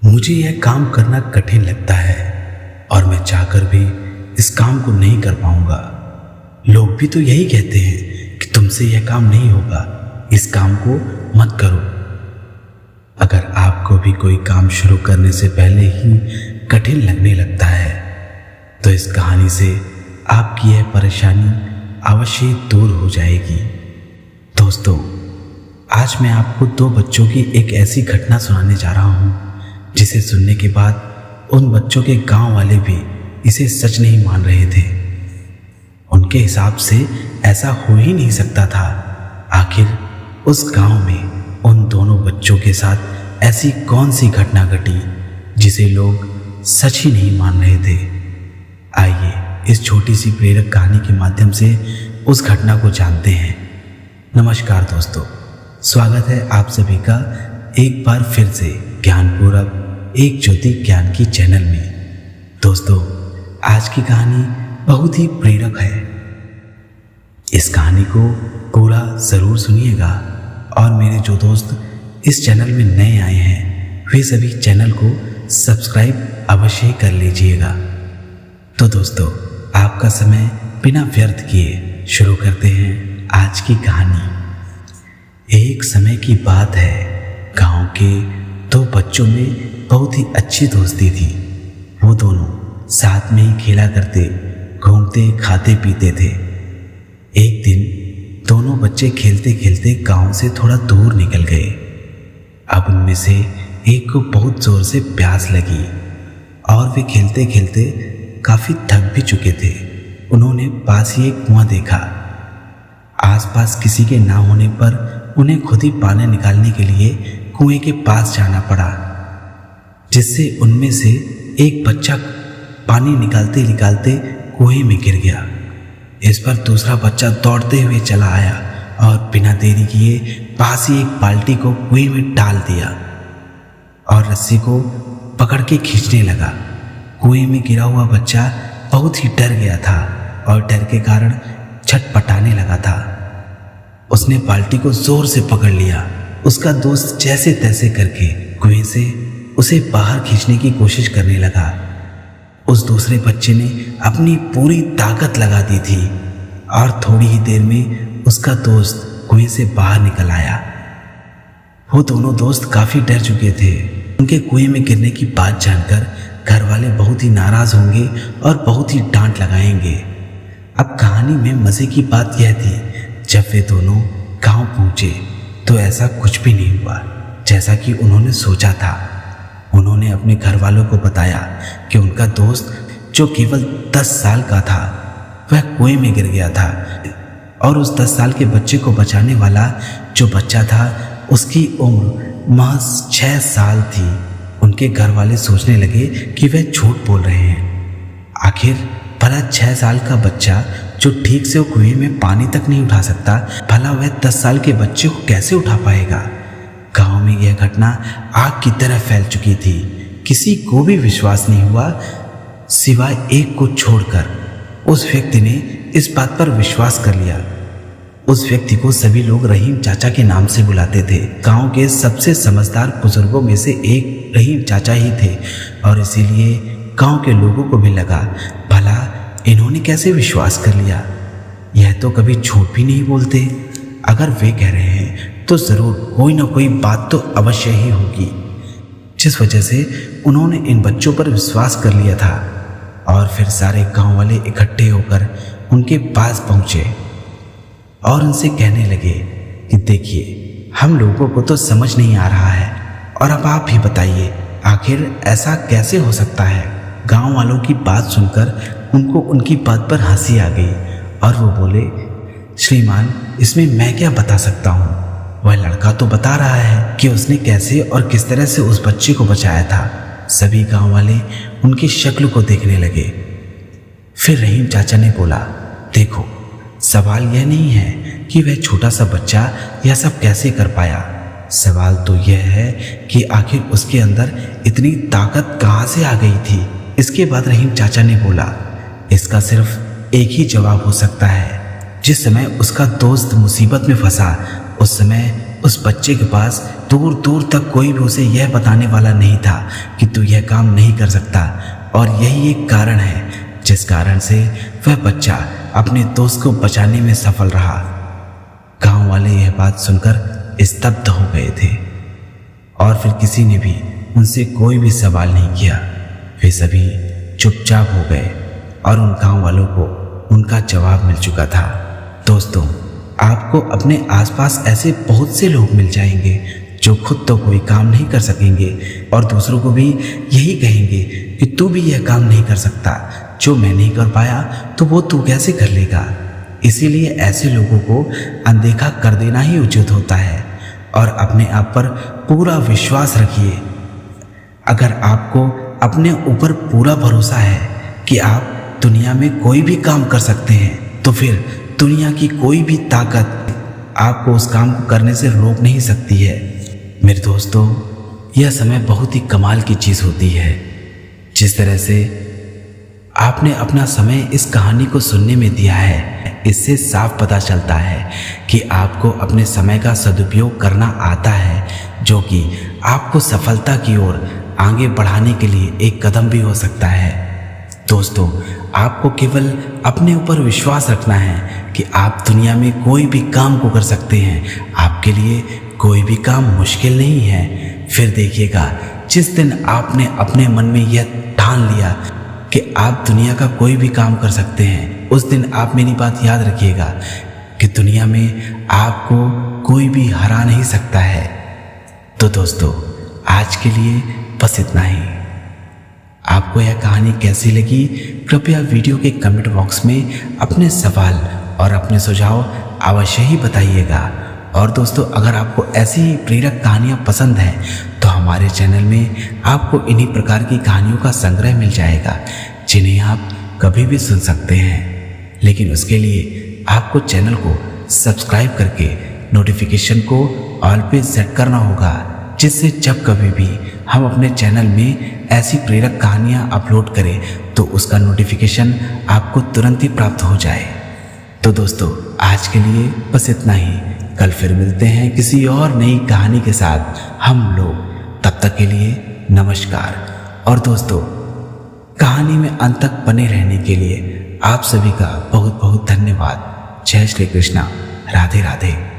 मुझे यह काम करना कठिन लगता है और मैं चाहकर भी इस काम को नहीं कर पाऊंगा। लोग भी तो यही कहते हैं कि तुमसे यह काम नहीं होगा, इस काम को मत करो। अगर आपको भी कोई काम शुरू करने से पहले ही कठिन लगने लगता है तो इस कहानी से आपकी यह परेशानी अवश्य दूर हो जाएगी। दोस्तों, आज मैं आपको दो बच्चों की एक ऐसी घटना सुनाने जा रहा हूँ जिसे सुनने के बाद उन बच्चों के गांव वाले भी इसे सच नहीं मान रहे थे। उनके हिसाब से ऐसा हो ही नहीं सकता था। आखिर उस गांव में उन दोनों बच्चों के साथ ऐसी कौन सी घटना घटी जिसे लोग सच ही नहीं मान रहे थे। आइए इस छोटी सी प्रेरक कहानी के माध्यम से उस घटना को जानते हैं। नमस्कार दोस्तों, स्वागत है आप सभी का एक बार फिर से ज्ञानपूर्वक एक ज्योति ज्ञान की चैनल में। दोस्तों, आज की कहानी बहुत ही प्रेरक है। इस कहानी को पूरा ज़रूर सुनिएगा और मेरे जो दोस्त इस चैनल में नए आए हैं वे सभी चैनल को सब्सक्राइब अवश्य कर लीजिएगा। तो दोस्तों, आपका समय बिना व्यर्थ किए शुरू करते हैं आज की कहानी। एक समय की बात है, गांव के दो बच्चों में बहुत ही अच्छी दोस्ती थी। वो दोनों साथ में ही खेला करते, घूमते खाते पीते थे। एक दिन दोनों बच्चे खेलते खेलते गांव से थोड़ा दूर निकल गए। अब उनमें से एक को बहुत जोर से प्यास लगी और वे खेलते खेलते काफी थक भी चुके थे। उन्होंने पास ही एक कुआं देखा। आसपास किसी के ना होने पर उन्हें खुद ही पानी निकालने के लिए कुएं के पास जाना पड़ा, जिससे उनमें से एक बच्चा पानी निकालते निकालते कुएं में गिर गया। इस पर दूसरा बच्चा दौड़ते हुए चला आया और बिना देरी किए पास ही एक बाल्टी को कुएं में डाल दिया और रस्सी को पकड़ के खींचने लगा। कुएं में गिरा हुआ बच्चा बहुत ही डर गया था और डर के कारण छटपटाने लगा था। उसने बाल्टी को जोर से पकड़ लिया। उसका दोस्त जैसे तैसे करके कुएं से उसे बाहर खींचने की कोशिश करने लगा। उस दूसरे बच्चे ने अपनी पूरी ताकत लगा दी थी और थोड़ी ही देर में उसका दोस्त कुएं से बाहर निकल आया। वो दोनों दोस्त काफी डर चुके थे। उनके कुएं में गिरने की बात जानकर घर वाले बहुत ही नाराज होंगे और बहुत ही डांट लगाएंगे। अब कहानी में मजे की बात यह थी, जब वे दोनों गांव पहुंचे तो ऐसा कुछ भी नहीं हुआ जैसा कि उन्होंने सोचा था। उन्होंने अपने घर वालों को बताया कि उनका दोस्त जो केवल 10 साल का था वह कुएं में गिर गया था और उस 10 साल के बच्चे को बचाने वाला जो बच्चा था उसकी उम्र महज 6 साल थी। उनके घर वाले सोचने लगे कि वह झूठ बोल रहे हैं। आखिर भला 6 साल का बच्चा जो ठीक से वो कुएं में पानी तक नहीं उठा सकता, भला वह 10 साल के बच्चे को कैसे उठा पाएगा। गांव में यह घटना आग की तरह फैल चुकी थी। किसी को भी विश्वास नहीं हुआ सिवाय एक को छोड़कर। उस व्यक्ति ने इस बात पर विश्वास कर लिया। उस व्यक्ति को सभी लोग रहीम चाचा के नाम से बुलाते थे। गांव के सबसे समझदार बुजुर्गों में से एक रहीम चाचा ही थे और इसीलिए गांव के लोगों को भी लगा, भला इन्होंने कैसे विश्वास कर लिया। यह तो कभी झूठ भी नहीं बोलते। अगर वे कह रहे हैं तो जरूर कोई ना कोई बात तो अवश्य ही होगी, जिस वजह से उन्होंने इन बच्चों पर विश्वास कर लिया था। और फिर सारे गांव वाले इकट्ठे होकर उनके पास पहुंचे और उनसे कहने लगे कि देखिए, हम लोगों को तो समझ नहीं आ रहा है और अब आप ही बताइए आखिर ऐसा कैसे हो सकता है। गांव वालों की बात सुनकर उनको उनकी बात पर हंसी आ गई और वो बोले, श्रीमान, इसमें मैं क्या बता सकता हूँ। वह लड़का तो बता रहा है कि उसने कैसे और किस तरह से उस बच्चे को बचाया था। सभी गांव वाले उनकी शक्ल को देखने लगे। फिर रहीम चाचा ने बोला, देखो, सवाल यह नहीं है कि वह छोटा सा बच्चा यह सब कैसे कर पाया। सवाल तो यह है कि आखिर उसके अंदर इतनी ताकत कहाँ से आ गई थी। इसके बाद रहीम चाचा ने बोला, इसका सिर्फ एक ही जवाब हो सकता है। जिस समय उसका दोस्त मुसीबत में फंसा उस समय उस बच्चे के पास दूर दूर तक कोई भी उसे यह बताने वाला नहीं था कि तू यह काम नहीं कर सकता, और यही एक कारण है जिस कारण से वह बच्चा अपने दोस्त को बचाने में सफल रहा। गांव वाले यह बात सुनकर स्तब्ध हो गए थे और फिर किसी ने भी उनसे कोई भी सवाल नहीं किया। वे सभी चुपचाप हो गए और उन गांव वालों को उनका जवाब मिल चुका था। दोस्तों, आपको अपने आसपास ऐसे बहुत से लोग मिल जाएंगे जो खुद तो कोई काम नहीं कर सकेंगे और दूसरों को भी यही कहेंगे कि तू भी यह काम नहीं कर सकता, जो मैं नहीं कर पाया तो वो तू कैसे कर लेगा। इसीलिए ऐसे लोगों को अनदेखा कर देना ही उचित होता है और अपने आप पर पूरा विश्वास रखिए। अगर आपको अपने ऊपर पूरा भरोसा है कि आप दुनिया में कोई भी काम कर सकते हैं, तो फिर दुनिया की कोई भी ताकत आपको उस काम को करने से रोक नहीं सकती है। मेरे दोस्तों, यह समय बहुत ही कमाल की चीज़ होती है। जिस तरह से आपने अपना समय इस कहानी को सुनने में दिया है, इससे साफ पता चलता है कि आपको अपने समय का सदुपयोग करना आता है, जो कि आपको सफलता की ओर आगे बढ़ाने के लिए एक कदम भी हो सकता है। दोस्तों, आपको केवल अपने ऊपर विश्वास रखना है कि आप दुनिया में कोई भी काम को कर सकते हैं। आपके लिए कोई भी काम मुश्किल नहीं है। फिर देखिएगा, जिस दिन आपने अपने मन में यह ठान लिया कि आप दुनिया का कोई भी काम कर सकते हैं, उस दिन आप मेरी बात याद रखिएगा कि दुनिया में आपको कोई भी हरा नहीं सकता है। तो दोस्तों, आज के लिए बस इतना ही। आपको यह कहानी कैसी लगी, कृपया वीडियो के कमेंट बॉक्स में अपने सवाल और अपने सुझाव अवश्य ही बताइएगा। और दोस्तों, अगर आपको ऐसी ही प्रेरक कहानियाँ पसंद हैं तो हमारे चैनल में आपको इन्हीं प्रकार की कहानियों का संग्रह मिल जाएगा, जिन्हें आप कभी भी सुन सकते हैं। लेकिन उसके लिए आपको चैनल को सब्सक्राइब करके नोटिफिकेशन को ऑल पे सेट करना होगा, जिससे जब कभी भी हम अपने चैनल में ऐसी प्रेरक कहानियाँ अपलोड करें तो उसका नोटिफिकेशन आपको तुरंत ही प्राप्त हो जाए। तो दोस्तों, आज के लिए बस इतना ही। कल फिर मिलते हैं किसी और नई कहानी के साथ हम लोग। तब तक के लिए नमस्कार। और दोस्तों, कहानी में अंत तक बने रहने के लिए आप सभी का बहुत बहुत धन्यवाद। जय श्री कृष्णा। राधे राधे।